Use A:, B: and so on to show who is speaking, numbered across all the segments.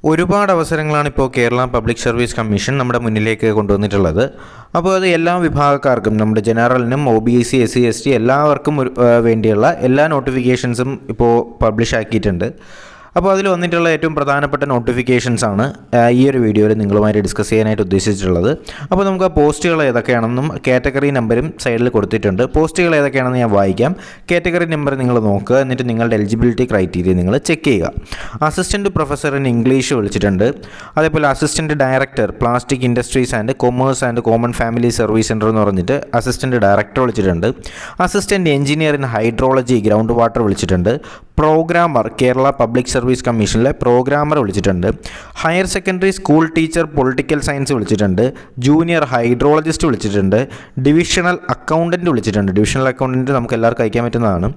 A: ഒരുപാട് അവസരങ്ങളാണ് ഇപ്പോൾ കേരള പബ്ലിക് സർവീസ് കമ്മീഷൻ നമ്മുടെ മുന്നിലേക്ക് കൊണ്ടുവന്നിട്ടുള്ളത്. അപ്പോൾ അത് എല്ലാ വിഭാഗക്കാർക്കും, നമ്മുടെ ജനറലിനും OBC SC ST എല്ലാവർക്കും വേണ്ടിയുള്ള എല്ലാ നോട്ടിഫിക്കേഷൻസും ഇപ്പോൾ പബ്ലിഷ് ആക്കിയിട്ടുണ്ട്. അപ്പോൾ അതിൽ വന്നിട്ടുള്ള ഏറ്റവും പ്രധാനപ്പെട്ട നോട്ടിഫിക്കേഷൻസ് ആണ് ഈ ഒരു വീഡിയോയിൽ നിങ്ങളുമായിട്ട് ഡിസ്കസ് ചെയ്യാനായിട്ട് ഉദ്ദേശിച്ചിട്ടുള്ളത്. അപ്പോൾ നമുക്ക് ആ പോസ്റ്റുകൾ ഏതൊക്കെയാണെന്നും കാറ്റഗറി നമ്പറും സൈഡിൽ കൊടുത്തിട്ടുണ്ട്. പോസ്റ്റുകൾ ഏതൊക്കെയാണെന്ന് ഞാൻ വായിക്കാം. കാറ്റഗറി നമ്പർ നിങ്ങൾ നോക്കുക, എന്നിട്ട് നിങ്ങളുടെ എലിജിബിലിറ്റി ക്രൈറ്റീരിയ നിങ്ങൾ ചെക്ക് ചെയ്യുക. അസിസ്റ്റൻറ്റ് പ്രൊഫസർ ഇൻ ഇംഗ്ലീഷ് വിളിച്ചിട്ടുണ്ട്. അതേപോലെ assistant director plastic industries and commerce and common family service centre എന്ന് പറഞ്ഞിട്ട് അസിസ്റ്റൻറ്റ് ഡയറക്ടർ വിളിച്ചിട്ടുണ്ട്. Assistant engineer in hydrology ground water വിളിച്ചിട്ടുണ്ട്. പ്രോഗ്രാമർ കേരള പബ്ലിക് സർവീസ് കമ്മീഷനിലെ പ്രോഗ്രാമർ വിളിച്ചിട്ടുണ്ട്. Higher secondary school teacher political science വിളിച്ചിട്ടുണ്ട്. Junior hydrologist വിളിച്ചിട്ടുണ്ട്. Divisional accountant വിളിച്ചിട്ടുണ്ട്. Divisional accountant നമുക്ക് എല്ലാവർക്കും അയക്കാൻ പറ്റുന്നതാണ്.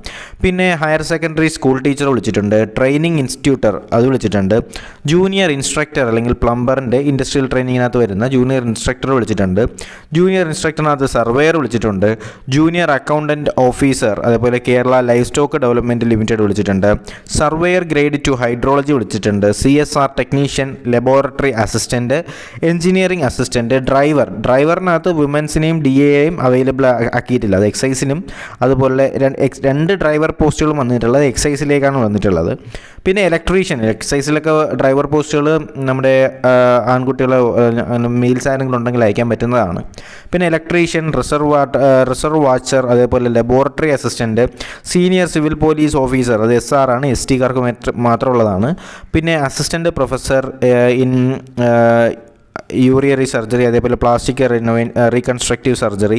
A: പിന്നെ ഹയർ സെക്കൻഡറി സ്കൂൾ ടീച്ചർ വിളിച്ചിട്ടുണ്ട്. ട്രെയിനിങ് ഇൻസ്റ്റിറ്റ്യൂട്ടർ അത് വിളിച്ചിട്ടുണ്ട്. ജൂനിയർ ഇൻസ്ട്രക്ടർ അല്ലെങ്കിൽ പ്ലംബറിൻ്റെ ഇൻഡസ്ട്രിയൽ ട്രെയിനിങ്ങിനകത്ത് വരുന്ന ജൂനിയർ ഇൻസ്ട്രക്ടർ വിളിച്ചിട്ടുണ്ട്. ജൂനിയർ ഇൻസ്ട്രക്ടറിനകത്ത് സർവേയർ വിളിച്ചിട്ടുണ്ട്. ജൂനിയർ അക്കൗണ്ടൻറ്റ് ഓഫീസർ അതേപോലെ Kerala livestock development limited വിളിച്ചിട്ടുണ്ട്. സർവേയർ ഗ്രേഡ് 2 ഹൈഡ്രോളജി വിളിച്ചിട്ടുണ്ട്. CSR technician, laboratory assistant, engineering assistant, ഡ്രൈവറിനകത്ത് വിമൻസിനെയും DAയെയും അവൈലബിൾ ആക്കിയിട്ടില്ല. അത് എക്സൈസിനും അതുപോലെ രണ്ട് ഡ്രൈവർ പോസ്റ്റുകളും വന്നിട്ടുള്ളത് എക്സൈസിലേക്കാണ് വന്നിട്ടുള്ളത്. പിന്നെ ഇലക്ട്രീഷ്യൻ, എക്സൈസിലൊക്കെ ഡ്രൈവർ പോസ്റ്റുകൾ നമ്മുടെ ആൺകുട്ടികൾ മെയിൽസ് ആരെങ്കിലും ഉണ്ടെങ്കിൽ അയക്കാൻ പറ്റുന്നതാണ്. പിന്നെ ഇലക്ട്രീഷ്യൻ, റിസർവ് വാച്ചർ, അതേപോലെ laboratory assistant, senior civil police officer, അത് SR ആണ്, ST കാർക്ക് മാത്രമുള്ളതാണ്. പിന്നെ അസിസ്റ്റൻറ്റ് പ്രൊഫസർ ഇൻ യൂറിയറി സർജറി, അതേപോലെ പ്ലാസ്റ്റിക് റീകൺസ്ട്രക്റ്റീവ് സർജറി,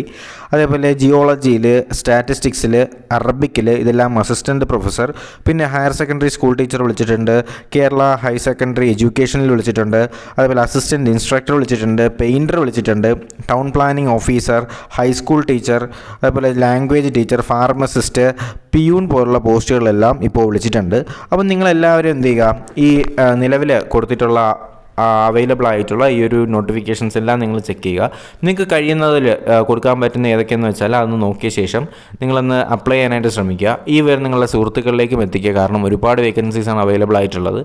A: അതേപോലെ ജിയോളജിയിൽ, സ്റ്റാറ്റിസ്റ്റിക്സിൽ, അറബിക്കിൽ ഇതെല്ലാം അസിസ്റ്റൻറ്റ് പ്രൊഫസർ. പിന്നെ ഹയർ സെക്കൻഡറി സ്കൂൾ ടീച്ചർ വിളിച്ചിട്ടുണ്ട്. കേരള ഹയർ സെക്കൻഡറി എഡ്യൂക്കേഷനിൽ വിളിച്ചിട്ടുണ്ട്. അതേപോലെ അസിസ്റ്റൻറ്റ് ഇൻസ്ട്രക്ടർ വിളിച്ചിട്ടുണ്ട്. പെയിൻറ്റർ വിളിച്ചിട്ടുണ്ട്. Town planning officer, high school teacher, അതേപോലെ ലാംഗ്വേജ് ടീച്ചർ, ഫാർമസിസ്റ്റ്, പിയൂൺ പോലുള്ള പോസ്റ്റുകളെല്ലാം ഇപ്പോൾ വിളിച്ചിട്ടുണ്ട്. അപ്പം നിങ്ങളെല്ലാവരും എന്ത് ചെയ്യുക, ഈ നിലവിൽ കൊടുത്തിട്ടുള്ള അവൈലബിൾ ആയിട്ടുള്ള ഈ ഒരു നോട്ടിഫിക്കേഷൻസ് എല്ലാം നിങ്ങൾ ചെക്ക് ചെയ്യുക. നിങ്ങൾക്ക് കഴിയുന്നതിൽ കൊടുക്കാൻ പറ്റുന്ന ഏതൊക്കെയെന്ന് വെച്ചാൽ അതൊന്ന് നോക്കിയ ശേഷം നിങ്ങളൊന്ന് അപ്ലൈ ചെയ്യാനായിട്ട് ശ്രമിക്കുക. ഈ വരെ നിങ്ങളുടെ സുഹൃത്തുക്കളിലേക്കും എത്തിക്കുക. കാരണം ഒരുപാട് വേക്കൻസീസാണ് അവൈലബിൾ ആയിട്ടുള്ളത്.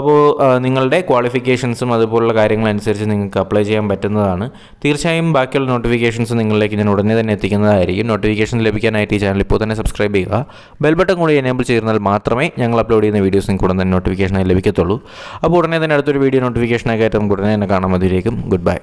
A: അപ്പോൾ നിങ്ങളുടെ ക്വാളിഫിക്കേഷൻസും അതുപോലുള്ള കാര്യങ്ങളനുസരിച്ച് നിങ്ങൾക്ക് അപ്ലൈ ചെയ്യാൻ പറ്റുന്നതാണ്. തീർച്ചയായും ബാക്കിയുള്ള നോട്ടിഫിക്കേഷൻസ് നിങ്ങളിലേക്ക് ഞാൻ ഉടനെ തന്നെ എത്തിക്കുന്നതായിരിക്കും. നോട്ടിഫിക്കേഷൻ ലഭിക്കാനായിട്ട് ഈ ചാനൽ ഇപ്പോൾ തന്നെ സബ്സ്ക്രൈബ് ചെയ്യുക. ബെൽ ബട്ടൺ കൂടി എനേബിൾ ചെയ്താൽ മാത്രമേ ഞങ്ങൾ അപ്ലോഡ് ചെയ്യുന്ന വീഡിയോസ് നിങ്ങൾക്ക് ഉടൻ തന്നെ നോട്ടിഫിക്കേഷനായി ലഭിക്കത്തുള്ളൂ. അപ്പോൾ ഉടനെ തന്നെ അടുത്തൊരു വീഡിയോ നോട്ടിഫിക്കേഷനായിട്ട് നമുക്ക് ഉടനെ തന്നെ കാണാം. അതിലേക്കും ഗുഡ് ബൈ.